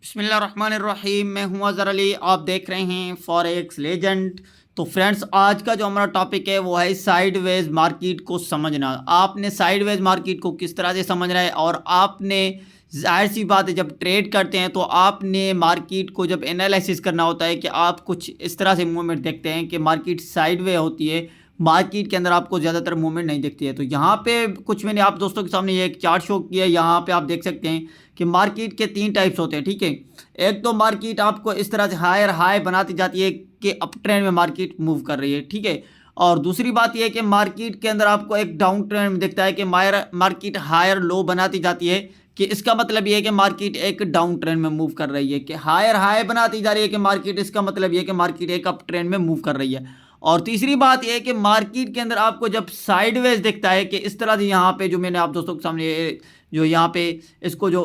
बिस्मिल्लाहिर्रहमानिर्रहीम। मैं हूं अज़हर अली, आप देख रहे हैं फॉरेक्स लेजेंड। तो फ्रेंड्स, आज का जो हमारा टॉपिक है वो है साइडवेज मार्केट को समझना। आपने साइडवेज मार्केट को किस तरह से समझना है, और आपने जाहिर सी बात है जब ट्रेड करते हैं तो आपने मार्केट को जब एनालिसिस करना होता है कि आप कुछ इस तरह से मूवमेंट देखते हैं कि मार्केट साइडवे होती है, मार्केट के अंदर आपको ज़्यादातर मूवमेंट नहीं दिखती है। तो यहाँ पे कुछ मैंने आप दोस्तों के सामने ये एक चार्ट शो किया है। यहाँ पे आप देख सकते हैं कि मार्केट के तीन टाइप्स होते हैं, ठीक है। एक तो मार्केट आपको इस तरह से हायर हाई बनाती जाती है कि अप ट्रेंड में मार्केट मूव कर रही है, ठीक है। और दूसरी बात यह है कि मार्केट के अंदर आपको एक डाउन ट्रेंड में दिखता है कि मार्केट हायर लो बनाती जाती है, कि इसका मतलब ये है कि मार्केट एक डाउन ट्रेंड में मूव कर रही है। कि हायर हाई बनाती जा रही है कि मार्केट, इसका मतलब ये है कि मार्केट एक अप ट्रेंड में मूव कर रही है। और तीसरी बात यह है कि मार्केट के अंदर आपको जब साइडवेज दिखता है कि इस तरह से, यहाँ पे जो मैंने आप दोस्तों के सामने जो यहाँ पे इसको जो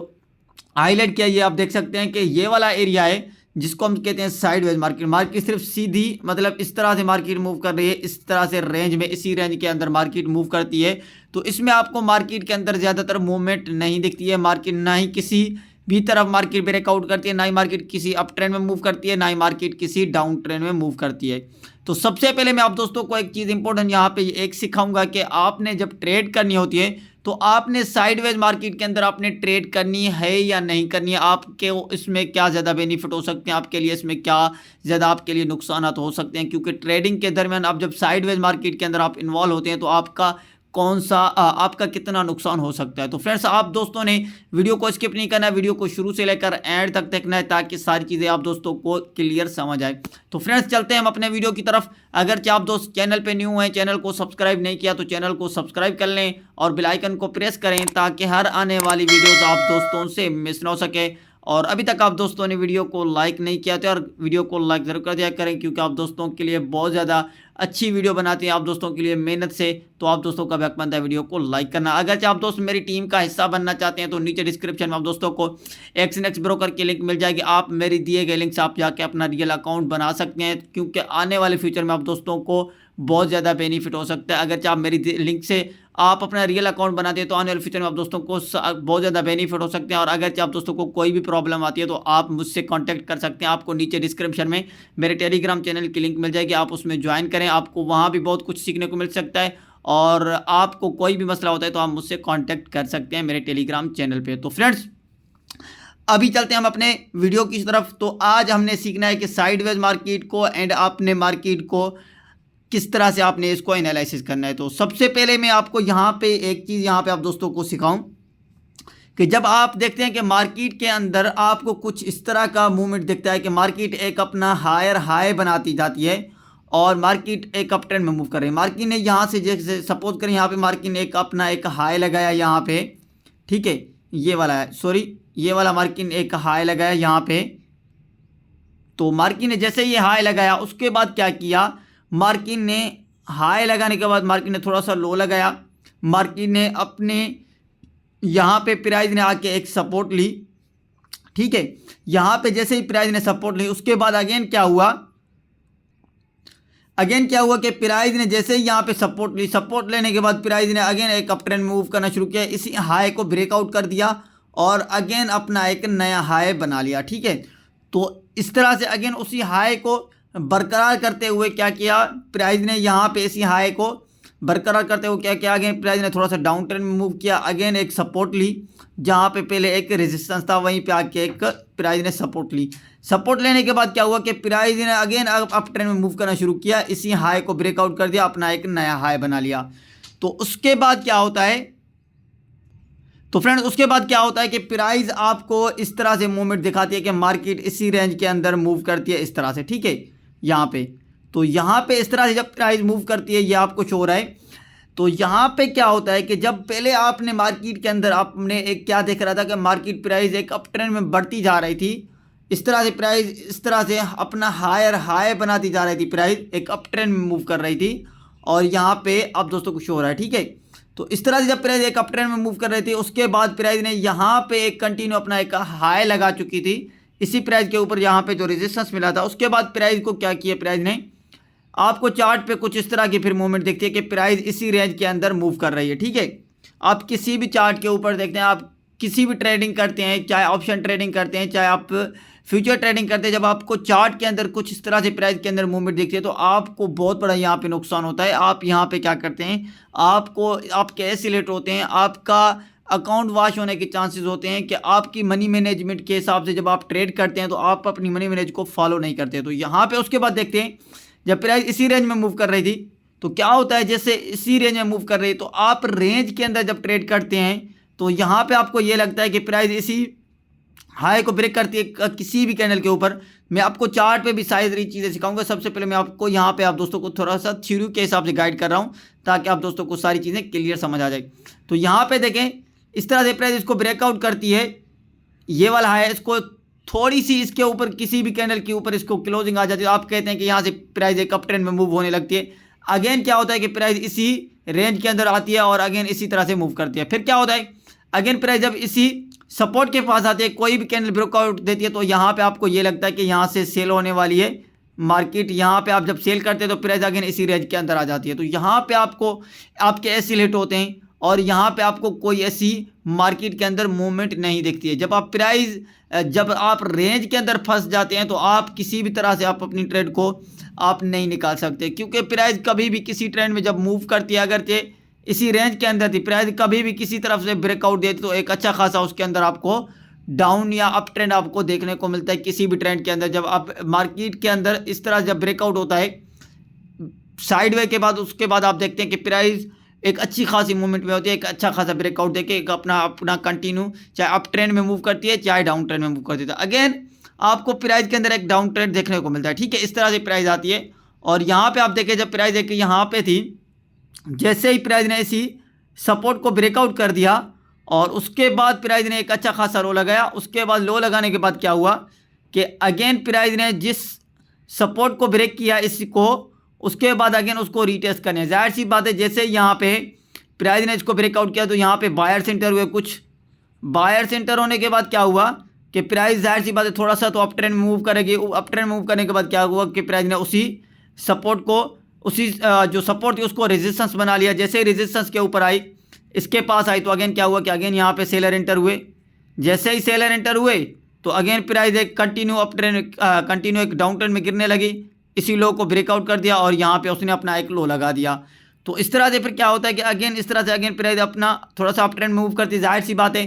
हाईलाइट किया, ये आप देख सकते हैं कि ये वाला एरिया है जिसको हम कहते हैं साइडवेज मार्केट। मार्केट सिर्फ सीधी, मतलब इस तरह से मार्केट मूव कर रही है, इस तरह से रेंज में, इसी रेंज के अंदर मार्केट मूव करती है। तो इसमें आपको मार्केट के अंदर ज़्यादातर मूवमेंट नहीं दिखती है। मार्केट ना ही किसी भी तरफ मार्केट ब्रेकआउट करती है, ना ही मार्केट किसी अप ट्रेंड में मूव करती है, ना ही मार्केट किसी डाउन ट्रेंड में मूव करती है। तो सबसे पहले मैं आप दोस्तों को एक चीज़ इंपॉर्टेंट यहाँ पे एक सिखाऊंगा कि आपने जब ट्रेड करनी होती है तो आपने साइडवेज मार्केट के अंदर आपने ट्रेड करनी है या नहीं करनी है, आपके इसमें क्या ज़्यादा बेनिफिट हो सकते हैं आपके लिए, इसमें क्या ज़्यादा आपके लिए नुकसान हो सकते हैं। क्योंकि ट्रेडिंग के दरमियान आप जब साइडवेज मार्केट के अंदर आप इन्वॉल्व होते हैं तो आपका कौन सा आपका कितना नुकसान हो सकता है। तो फ्रेंड्स, आप दोस्तों ने वीडियो को स्किप नहीं करना है, वीडियो को शुरू से लेकर एंड तक देखना है ताकि सारी चीज़ें आप दोस्तों को क्लियर समझ आए। तो फ्रेंड्स, चलते हैं हम अपने वीडियो की तरफ। अगर आप दोस्त चैनल पे न्यू हैं, चैनल को सब्सक्राइब नहीं किया तो चैनल को सब्सक्राइब कर लें और बेल आइकन को प्रेस करें ताकि हर आने वाली वीडियोस आप दोस्तों से मिस ना हो सके। और अभी तक आप दोस्तों ने वीडियो को लाइक नहीं किया तो यार वीडियो को लाइक ज़रूर कर दिया करें, क्योंकि आप दोस्तों के लिए बहुत ज़्यादा अच्छी वीडियो बनाते हैं, आप दोस्तों के लिए मेहनत से। तो आप दोस्तों का हक बनता है वीडियो को लाइक करना। अगर आप दोस्त मेरी टीम का हिस्सा बनना चाहते हैं तो नीचे डिस्क्रिप्शन में आप दोस्तों को एक्सनेक्स ब्रोकर की लिंक मिल जाएगी। आप मेरी दिए गए लिंक से आप जाके अपना रियल अकाउंट बना सकते हैं, क्योंकि आने वाले फ्यूचर में आप दोस्तों को बहुत ज़्यादा बेनिफिट हो सकता है। अगर आप मेरी लिंक से आप अपना रियल अकाउंट बनाते हैं तो आने वाले फ्यूचर में आप दोस्तों को बहुत ज़्यादा बेनिफिट हो सकते हैं। और अगर आप दोस्तों को कोई भी प्रॉब्लम आती है तो आप मुझसे कांटेक्ट कर सकते हैं। आपको नीचे डिस्क्रिप्शन में मेरे टेलीग्राम चैनल की लिंक मिल जाएगी, आप उसमें ज्वाइन करें, आपको वहाँ भी बहुत कुछ सीखने को मिल सकता है। और आपको कोई भी मसला होता है तो आप मुझसे कॉन्टैक्ट कर सकते हैं मेरे टेलीग्राम चैनल पर। तो फ्रेंड्स, अभी चलते हैं हम अपने वीडियो की तरफ। तो आज हमने सीखना है कि साइडवेज मार्केट को एंड आपने मार्केट को किस तरह से आपने इसको एनालिसिस करना है। तो सबसे पहले मैं आपको यहाँ पे एक चीज़ यहाँ पे आप दोस्तों को सिखाऊं कि जब आप देखते हैं कि मार्केट के अंदर आपको कुछ इस तरह का मूवमेंट दिखता है कि मार्केट एक अपना हायर हाई बनाती जाती है और मार्केट एक अप ट्रेंड में मूव कर रही है। मार्केट ने यहाँ से जैसे सपोज करें यहाँ पे मार्केट ने एक अपना एक हाई लगाया यहाँ पे, ठीक है, ये वाला है, सॉरी ये वाला मार्केट ने एक हाई लगाया यहाँ पे। तो मार्केट ने जैसे ये हाई लगाया उसके बाद क्या किया, मार्केट ने हाई लगाने के बाद मार्केट ने थोड़ा सा लो लगाया। मार्केट ने अपने यहाँ पे प्राइस ने आके एक सपोर्ट ली, ठीक है। यहाँ पे जैसे ही प्राइस ने सपोर्ट ली उसके बाद अगेन क्या हुआ, कि प्राइस ने जैसे ही यहाँ पे सपोर्ट ली, सपोर्ट लेने के बाद प्राइस ने अगेन एक अप ट्रेंड मूव करना शुरू किया, इसी हाई को ब्रेकआउट कर दिया और अगेन अपना एक नया हाई बना लिया, ठीक है। तो इस तरह से अगेन उसी हाई को बरकरार करते हुए क्या किया, प्राइस ने यहाँ पे इसी हाई को बरकरार करते हुए क्या किया, अगेन प्राइस ने थोड़ा सा डाउन ट्रेंड में मूव किया, अगेन एक सपोर्ट ली, जहाँ पे पहले एक रेजिस्टेंस था वहीं पे आके एक प्राइस ने सपोर्ट ली। सपोर्ट लेने के बाद क्या हुआ कि प्राइस ने अगेन अप ट्रेंड में मूव करना शुरू किया, इसी हाई को ब्रेकआउट कर दिया, अपना एक नया हाई बना लिया। तो उसके बाद क्या होता है, तो फ्रेंड्स उसके बाद क्या होता है कि प्राइस आपको इस तरह से मूवमेंट दिखाती है कि मार्केट इसी रेंज के अंदर मूव करती है इस तरह से, ठीक है, यहाँ पे। तो यहाँ पे इस तरह से जब प्राइस मूव करती है, ये आपको शो हो रहा है। तो यहाँ पे क्या होता है कि जब पहले आपने मार्केट के अंदर आपने एक क्या देख रहा था कि मार्केट प्राइस एक अप ट्रेंड में बढ़ती जा रही थी, इस तरह से प्राइस इस तरह से अपना हायर हाई बनाती जा रही थी, प्राइस एक अप ट्रेंड में मूव कर रही थी और यहाँ पे आप दोस्तों को शो हो रहा है, ठीक है। तो इस तरह से जब प्राइस एक अप ट्रेंड में मूव कर रही थी उसके बाद प्राइस ने यहाँ पे एक कंटिन्यू अपना एक हाई लगा चुकी थी, इसी प्राइस के ऊपर यहाँ पे जो रेजिस्टेंस मिला था। उसके बाद प्राइस को क्या किया, प्राइस ने आपको चार्ट पे कुछ इस तरह की फिर मूवमेंट दिखती है कि प्राइस इसी रेंज के अंदर मूव कर रही है, ठीक है। आप किसी भी चार्ट के ऊपर देखते हैं, आप किसी भी ट्रेडिंग करते हैं, चाहे ऑप्शन ट्रेडिंग करते हैं, चाहे आप फ्यूचर ट्रेडिंग करते हैं, जब आपको चार्ट के अंदर कुछ इस तरह से प्राइस के अंदर मूवमेंट दिखती है तो आपको बहुत बड़ा यहाँ पे नुकसान होता है। आप यहाँ पे क्या करते हैं, आपके ऐसे लेट होते हैं, आपका अकाउंट वॉश होने के चांसेस होते हैं कि आपकी मनी मैनेजमेंट के हिसाब से जब आप ट्रेड करते हैं तो आप अपनी मनी मैनेज को फॉलो नहीं करते। तो यहाँ पे उसके बाद देखते हैं जब प्राइस इसी रेंज में मूव कर रही थी तो क्या होता है, जैसे इसी रेंज में मूव कर रही है तो आप रेंज के अंदर जब ट्रेड करते हैं तो यहाँ पे आपको ये लगता है कि प्राइस इसी हाई को ब्रेक करती है किसी भी कैंडल के ऊपर। मैं आपको चार्ट पे भी सारी चीज़ें सिखाऊंगा। सबसे पहले मैं आपको यहाँ पे आप दोस्तों को थोड़ा सा थ्योरी के हिसाब से गाइड कर रहा हूँ ताकि आप दोस्तों को सारी चीज़ें क्लियर समझ आ जाए। तो यहाँ पे देखें इस तरह से प्राइस इसको ब्रेकआउट करती है, ये वाला हाई, इसको थोड़ी सी इसके ऊपर किसी भी कैंडल के ऊपर इसको क्लोजिंग आ जाती है, आप कहते हैं कि यहाँ से प्राइस एक अप ट्रेंड में मूव होने लगती है। अगेन क्या होता है कि प्राइस इसी रेंज के अंदर आती है और अगेन इसी तरह से मूव करती है। फिर क्या होता है, अगेन प्राइस जब इसी सपोर्ट के पास आती है, कोई भी कैंडल ब्रेकआउट देती है तो यहाँ पे आपको ये लगता है कि यहाँ से सेल होने वाली है मार्केट। यहाँ पे आप जब सेल करते हैं तो प्राइस अगेन इसी रेंज के अंदर आ जाती है। तो यहाँ पे आपको आपके ऐसे लेट होते हैं और यहाँ पे आपको कोई ऐसी मार्केट के अंदर मूवमेंट नहीं दिखती है। जब आप रेंज के अंदर फंस जाते हैं तो आप किसी भी तरह से आप अपनी ट्रेड को आप नहीं निकाल सकते, क्योंकि प्राइस कभी भी किसी ट्रेंड में जब मूव करती है, अगर इसी रेंज के अंदर थी, प्राइस कभी भी किसी तरफ से ब्रेकआउट देती तो एक अच्छा खासा उसके अंदर आपको डाउन या अप ट्रेंड आपको देखने को मिलता है किसी भी ट्रेंड के अंदर। जब आप मार्केट के अंदर इस तरह जब ब्रेकआउट होता है साइडवे के बाद, उसके बाद आप देखते हैं कि प्राइस एक अच्छी खासी मूवमेंट में होती है, एक अच्छा खासा ब्रेकआउट देके एक अपना कंटिन्यू चाहे अप ट्रेंड में मूव करती है चाहे डाउन ट्रेंड में मूव करती है। अगेन आपको प्राइस के अंदर एक डाउन ट्रेंड देखने को मिलता है, ठीक है। इस तरह से प्राइस आती है और यहाँ पे आप देखें जब प्राइस एक यहाँ पे थी, जैसे ही प्राइस ने इसी सपोर्ट को ब्रेकआउट कर दिया और उसके बाद प्राइस ने एक अच्छा खासा लो लगाया। उसके बाद लो लगाने के बाद क्या हुआ कि अगेन प्राइस ने जिस सपोर्ट को ब्रेक किया इसको, उसके बाद अगेन उसको रीटेस्ट करने, जाहिर सी बात है जैसे यहाँ पे प्राइस ने इसको ब्रेकआउट किया तो यहाँ पे बायर सेंटर हुए, कुछ बायर सेंटर होने के बाद क्या हुआ कि प्राइस जाहिर सी बात है थोड़ा सा तो अप ट्रेंड में मूव करेगी। अप ट्रेंड मूव करने के बाद क्या हुआ कि प्राइस ने उसी सपोर्ट को, उसी जो सपोर्ट थी उसको रेजिस्टेंस बना लिया। जैसे ही रेजिस्टेंस के ऊपर आई, इसके पास आई तो अगेन क्या हुआ कि अगेन यहाँ पे सेलर एंटर हुए। जैसे ही सेलर एंटर हुए तो अगेन प्राइस एक कंटिन्यू एक डाउन ट्रेंड में गिरने लगी, इसी लो को ब्रेकआउट कर दिया और यहाँ पे उसने अपना एक लो लगा दिया। तो इस तरह से फिर क्या होता है कि अगेन इस तरह से अगेन प्राइस अपना थोड़ा सा अप ट्रेंड मूव करती है। जाहिर सी बात है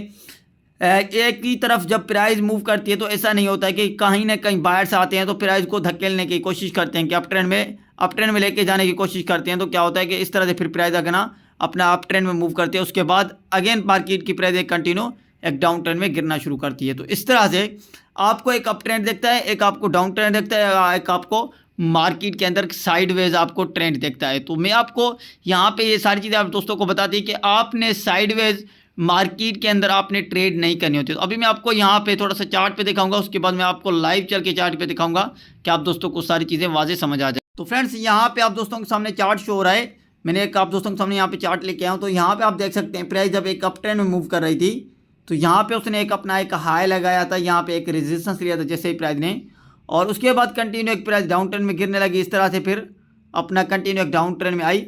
एक ही तरफ जब प्राइस मूव करती है तो ऐसा नहीं होता है कि कहीं ना कहीं बायर्स आते हैं तो प्राइस को धकेलने की कोशिश करते हैं कि अप ट्रेंड में लेके जाने की कोशिश करते हैं। तो क्या होता है कि इस तरह से फिर प्राइस अगना अपना अप ट्रेंड में मूव करती है, उसके बाद अगेन मार्केट की प्राइस एक कंटिन्यू एक डाउन ट्रेंड में गिरना शुरू करती है। तो इस तरह से आपको एक अप ट्रेंड देखता है, एक आपको डाउन ट्रेंड देखता है, एक आपको मार्केट के अंदर साइडवेज आपको ट्रेंड देखता है। तो मैं आपको यहाँ पे ये सारी चीज़ें आप दोस्तों को बताती है कि आपने साइडवेज मार्केट के अंदर आपने ट्रेड नहीं करनी होती। तो अभी मैं आपको यहाँ पे थोड़ा सा चार्ट पे दिखाऊंगा, उसके बाद मैं आपको लाइव चल के चार्ट पे दिखाऊंगा कि आप दोस्तों को सारी चीज़ें वाजे समझ आ जाए। तो फ्रेंड्स यहाँ पे आप दोस्तों के सामने चार्ट शो हो रहा है, मैंने एक आप दोस्तों के सामने यहाँ पे चार्ट लेके आया हूँ। तो यहाँ पे आप देख सकते हैं प्राइस जब एक अप ट्रेंड में मूव कर रही थी तो यहाँ पे उसने एक अपना एक हाई लगाया था, यहाँ पे एक रेजिस्टेंस लिया था जैसे ही प्राइस ने, और उसके बाद कंटिन्यू एक प्राइस डाउन ट्रेंड में गिरने लगी। इस तरह से फिर अपना कंटिन्यू एक डाउन ट्रेंड में आई।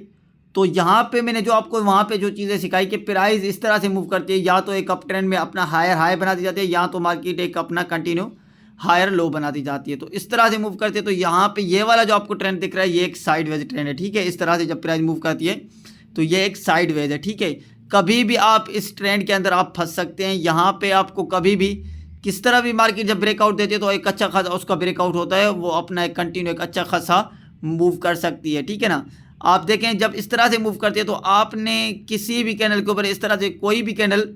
तो यहाँ पे मैंने जो आपको वहाँ पे जो चीज़ें सिखाई कि प्राइस इस तरह से मूव करती है, या तो एक अप ट्रेंड में अपना हायर हाई बनाती जाती है, या तो मार्केट एक अपना कंटिन्यू हायर लो बनाती जाती है। तो इस तरह से मूव करती है। तो यहाँ पे ये वाला जो आपको ट्रेंड दिख रहा है ये एक साइडवेज ट्रेंड है, ठीक है। इस तरह से जब प्राइस मूव करती है तो ये एक साइडवेज है, ठीक है। कभी भी आप इस ट्रेंड के अंदर आप फंस सकते हैं। यहाँ पे आपको कभी भी किस तरह भी मार्केट जब ब्रेकआउट देती है तो एक अच्छा खासा उसका ब्रेकआउट होता है, वो अपना एक कंटिन्यू एक अच्छा खासा मूव कर सकती है, ठीक है ना। आप देखें जब इस तरह से मूव करती है तो आपने किसी भी कैंडल के ऊपर इस तरह से कोई भी कैंडल,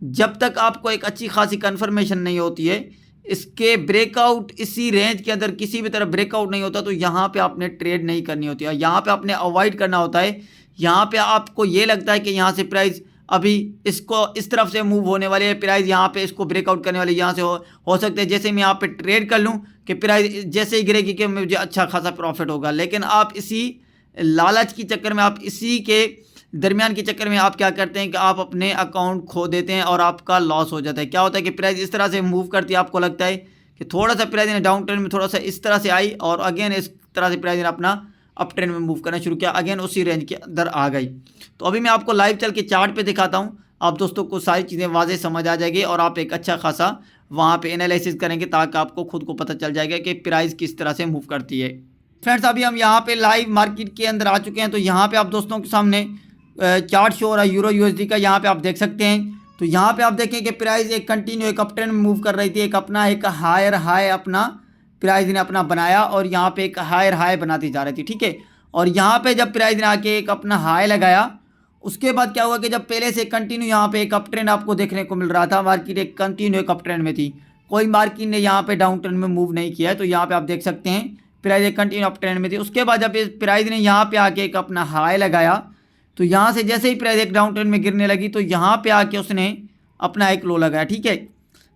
जब तक आपको एक अच्छी खासी कन्फर्मेशन नहीं होती है इसके ब्रेकआउट इसी रेंज के अंदर किसी भी तरह ब्रेकआउट नहीं होता, तो यहाँ पे आपने ट्रेड नहीं करनी होती है। यहाँ पे आपने अवॉइड करना होता है। यहाँ पे आपको ये लगता है कि यहाँ से प्राइस अभी इसको इस तरफ से मूव होने वाले है, प्राइस यहाँ पे इसको ब्रेकआउट करने वाले यहाँ से हो सकते हैं जैसे मैं यहाँ पे ट्रेड कर लूँ कि प्राइस जैसे ही गिरेगी कि मुझे अच्छा खासा प्रॉफिट होगा। लेकिन आप इसी लालच की चक्कर में, आप इसी के दरमियान के चक्कर में आप क्या करते हैं कि आप अपने अकाउंट खो देते हैं और आपका लॉस हो जाता है। क्या होता है कि प्राइस इस तरह से मूव करती है, आपको लगता है कि थोड़ा सा प्राइस ने डाउन ट्रेंड में थोड़ा सा इस तरह से आई और अगेन इस तरह से प्राइस ने अपना अप ट्रेंड में मूव करना शुरू किया, अगेन उसी रेंज के अंदर आ गई। तो अभी मैं आपको लाइव चल के चार्ट पे दिखाता हूँ आप दोस्तों को सारी चीज़ें वाज़ेह समझ आ जाएगी और आप एक अच्छा खासा वहाँ पे एनालिसिस करेंगे ताकि आपको खुद को पता चल जाएगा कि प्राइस किस तरह से मूव करती है। फ्रेंड्स अभी हम यहाँ पे लाइव मार्केट के अंदर आ चुके हैं। तो यहाँ पे आप दोस्तों के सामने चार्ट शो हो रहा है यूरो यूएसडी का, यहाँ पे आप देख सकते हैं। तो यहाँ पे आप देखें कि प्राइस एक कंटिन्यू एक अप ट्रेंड में मूव कर रही थी, एक हायर हाई अपना प्राइस ने अपना बनाया और यहाँ पे एक हायर हाई बनाती जा रही थी, ठीक है। और यहाँ पे जब प्राइस ने आके एक अपना हाई लगाया, उसके बाद क्या हुआ कि जब पहले से कंटिन्यू यहाँ पे एक अप ट्रेंड आपको देखने को मिल रहा था, मार्केट एक कंटिन्यू एक अप ट्रेंड में थी, कोई मार्केट ने यहाँ पे डाउन ट्रेंड में मूव नहीं किया है। तो यहाँ पे आप देख सकते हैं प्राइस एक कंटिन्यू अप ट्रेंड में थी। उसके बाद जब प्राइस ने यहाँ पे आके एक अपना हाई लगाया, तो यहाँ से जैसे ही प्राइस एक डाउन ट्रेंड में गिरने लगी तो यहाँ पे आके उसने अपना एक लो लगाया, ठीक है।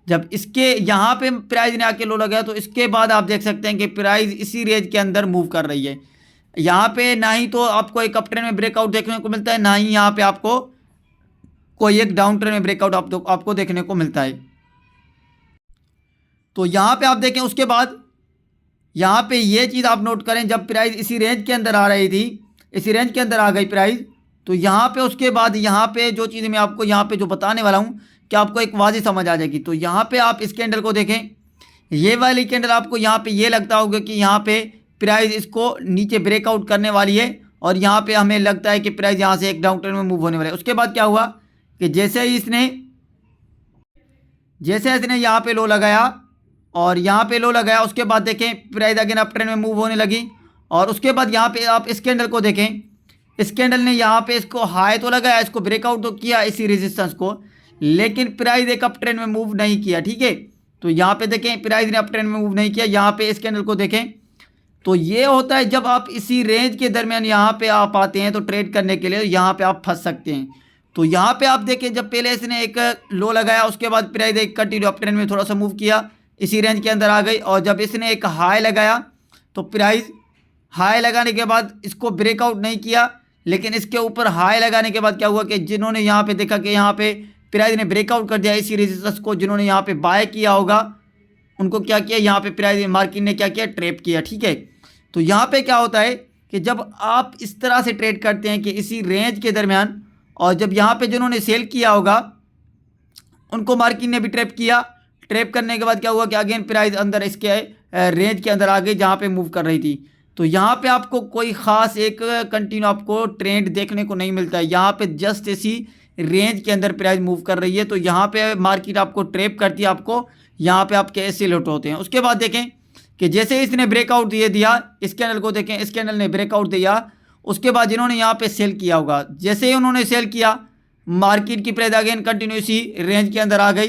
जब इसके यहाँ पे प्राइस ने आके लो लगाया तो इसके बाद आप देख सकते हैं कि प्राइस इसी रेंज के अंदर मूव कर रही है। यहाँ पे ना ही तो आपको एक अप ट्रेंड में ब्रेकआउट देखने को मिलता है, ना ही यहाँ पे आपको कोई एक डाउन ट्रेंड में ब्रेकआउट आपको देखने को मिलता है। तो यहाँ पे आप देखें, उसके बाद यहाँ पे ये चीज़ आप नोट करें, जब प्राइस इसी रेंज के अंदर आ रही थी, इसी रेंज के अंदर आ गई प्राइस, तो यहाँ पे उसके बाद यहाँ पे जो चीज़ मैं आपको यहाँ पे जो बताने वाला हूँ कि आपको एक वाज़ेह समझ आ जाएगी। तो यहाँ पे आप इस कैंडल को देखें, ये वाली कैंडल आपको यहाँ पे ये लगता होगा कि यहाँ पे प्राइस इसको नीचे ब्रेकआउट करने वाली है और यहाँ पे हमें लगता है कि प्राइस यहाँ से एक डाउन ट्रेंड में मूव होने वाला है। उसके बाद क्या हुआ कि जैसे इसने यहाँ पे लो लगाया और यहाँ पे लो लगाया, उसके बाद देखें प्राइस अगेन अप ट्रेंड में मूव होने लगी। और उसके बाद यहाँ पे आप इस कैंडल को देखें, इस कैंडल ने यहाँ पे इसको हाई तो लगाया, इसको ब्रेकआउट तो किया इसी रेजिस्टेंस को, लेकिन प्राइस एक अप ट्रेंड में मूव नहीं किया, ठीक है। तो यहाँ पे देखें प्राइस ने अप ट्रेंड में मूव नहीं किया। यहाँ पे इस कैंडल को देखें, तो ये होता है जब आप इसी रेंज के दरमियान यहाँ पे आप आते हैं तो ट्रेड करने के लिए यहाँ पे आप फंस सकते हैं। तो यहाँ पे आप देखें, जब पहले इसने एक लो लगाया, उसके बाद प्राइस एक कंटिन्यू अप ट्रेंड में थोड़ा सा मूव किया, इसी रेंज के अंदर आ गई। और जब इसने एक हाई लगाया तो प्राइस हाई लगाने के बाद इसको ब्रेकआउट नहीं किया, लेकिन इसके ऊपर हाई लगाने के बाद क्या हुआ कि जिन्होंने यहाँ पे देखा कि यहाँ पे प्राइस ने ब्रेकआउट कर दिया इसी रेजिस्टेंस को, जिन्होंने यहाँ पे बाय किया होगा उनको क्या किया, यहाँ पे प्राइस मार्केट ने क्या किया, ट्रैप किया, ठीक है। तो यहाँ पे क्या होता है कि जब आप इस तरह से ट्रेड करते हैं कि इसी रेंज के दरमियान, और जब यहाँ पे जिन्होंने सेल किया होगा उनको मार्केट ने भी ट्रैप किया, ट्रैप करने के बाद क्या हुआ कि अगेन प्राइस अंदर इसके रेंज के अंदर आ गई जहाँ पे मूव कर रही थी। तो यहाँ पे आपको कोई ख़ास एक कंटिन्यू आपको ट्रेंड देखने को नहीं मिलता है, यहाँ पे जस्ट इसी रेंज के अंदर प्राइस मूव कर रही है। तो यहाँ पे मार्केट आपको ट्रैप करती है, आपको यहाँ पे आपके ऐसे लुट होते हैं। उसके बाद देखें कि जैसे इसने ब्रेकआउट दिया, इस कैंडल को देखें, इस कैंडल ने ब्रेकआउट दिया, उसके बाद जिन्होंने यहाँ पे सेल किया होगा, जैसे ही उन्होंने सेल किया मार्केट की प्राइस अगेन कंटिन्यू इसी रेंज के अंदर आ गई।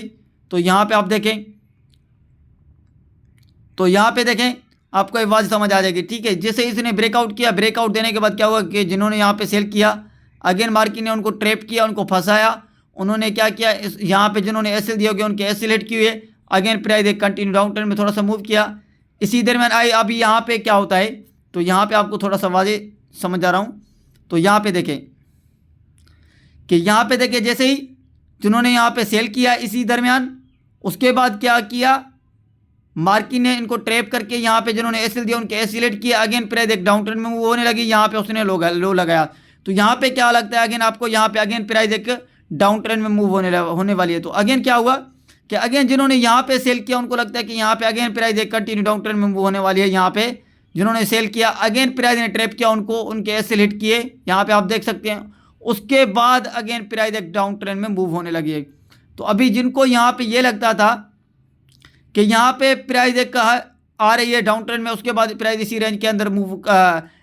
तो यहाँ पे आप देखें, तो यहाँ पे देखें आपको एक बात समझ आ जाएगी, ठीक है। जैसे इसने ब्रेकआउट किया, ब्रेकआउट देने के बाद क्या हुआ कि जिन्होंने यहाँ पे सेल किया अगेन मार्केट ने उनको ट्रैप किया, उनको फंसाया। उन्होंने क्या किया, यहाँ पे जिन्होंने एसएल दिया होगा उनके एसएल हिट किए, अगेन प्राइस एक कंटिन्यू डाउन ट्रेंड में थोड़ा सा मूव किया, इसी दरमियान आई। अभी यहाँ पे क्या होता है, तो यहाँ पे आपको थोड़ा सा वाज़ेह समझ आ रहा हूँ। तो यहाँ पे देखें कि यहाँ पे देखें जैसे ही जिन्होंने यहाँ पे सेल किया इसी दरमियान, उसके बाद क्या किया मार्केट ने इनको ट्रैप करके यहाँ पे जिन्होंने एसएल दिया उनके एसएल हिट किया, अगेन प्राइस एक डाउन ट्रेंड में मूव होने लगी, यहाँ पे उसने लो लगाया। तो यहाँ पे क्या लगता है अगेन आपको, यहाँ पे अगेन प्राइस एक डाउन ट्रेंड में मूव होने वाली है। तो अगेन क्या हुआ कि अगेन जिन्होंने यहाँ पे सेल किया उनको लगता है कि यहाँ पे अगेन प्राइस एक कंटिन्यू डाउन ट्रेंड में मूव होने वाली है। यहाँ पे जिन्होंने सेल किया अगेन प्राइस ने ट्रैप किया उनको, उनके एसएल हिट किए, यहाँ पे आप देख सकते हैं। उसके बाद अगेन प्राइस एक डाउन ट्रेंड में मूव होने लगी है। तो अभी जिनको यहाँ पे ये लगता था कि यहाँ पे प्राइस एक आ रही है डाउन ट्रेंड में, उसके बाद प्राइस इसी रेंज के अंदर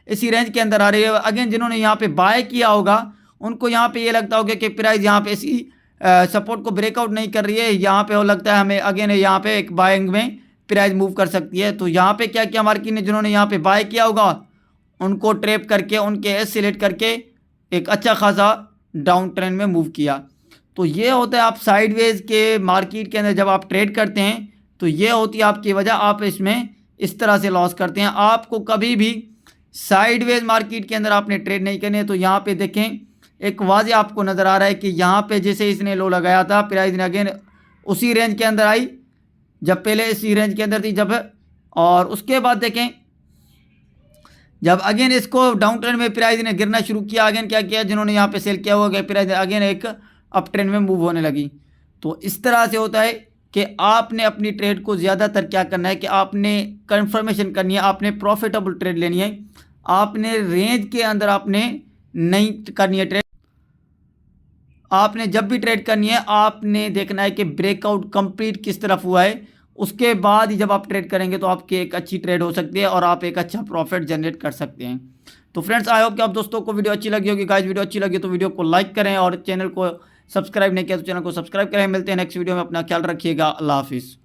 इसी रेंज के अंदर आ रही है, अगेन जिन्होंने यहाँ पे बाय किया होगा उनको यहाँ पे ये लगता होगा कि प्राइस यहाँ पे इसी सपोर्ट को ब्रेकआउट नहीं कर रही है, यहाँ पे वो लगता है हमें अगेन यहाँ पे एक बाइंग में प्राइस मूव कर सकती है। तो यहाँ पे क्या किया मार्केट ने, जिन्होंने यहाँ पे बाय किया होगा उनको ट्रैप करके उनके एस सिलेक्ट करके एक अच्छा खासा डाउन ट्रेंड में मूव किया। तो ये होता है आप साइडवेज के मार्केट के अंदर जब आप ट्रेड करते हैं तो ये होती है आपकी वजह, आप इसमें इस तरह से लॉस करते हैं। आपको कभी भी साइडवेज मार्केट के अंदर आपने ट्रेड नहीं करने। तो यहाँ पे देखें एक वाज़ेह आपको नज़र आ रहा है कि यहाँ पे जैसे इसने लो लगाया था प्राइस ने अगेन उसी रेंज के अंदर आई जब पहले इसी रेंज के अंदर थी जब, और उसके बाद देखें जब अगेन इसको डाउन ट्रेंड में प्राइस ने गिरना शुरू किया, अगेन क्या किया जिन्होंने यहाँ पे सेल किया हुआ प्राइस अगेन एक अप ट्रेंड में मूव होने लगी। तो इस तरह से होता है कि आपने अपनी ट्रेड को ज़्यादातर क्या करना है कि आपने कंफर्मेशन करनी है, आपने प्रॉफिटेबल ट्रेड लेनी है, आपने रेंज के अंदर आपने नहीं करनी है ट्रेड। आपने जब भी ट्रेड करनी है आपने देखना है कि ब्रेकआउट कंप्लीट किस तरफ हुआ है, उसके बाद ही जब आप ट्रेड करेंगे तो आपकी एक अच्छी ट्रेड हो सकती है और आप एक अच्छा प्रॉफिट जनरेट कर सकते हैं। तो फ्रेंड्स आई होप कि आप दोस्तों को वीडियो अच्छी लगी होगी। गाइस वीडियो अच्छी लगी तो वीडियो को लाइक करें और चैनल को सब्सक्राइब नहीं किया तो चैनल को सब्सक्राइब करें। मिलते हैं नेक्स्ट वीडियो में, अपना ख्याल रखिएगा। अल्लाह हाफिज़।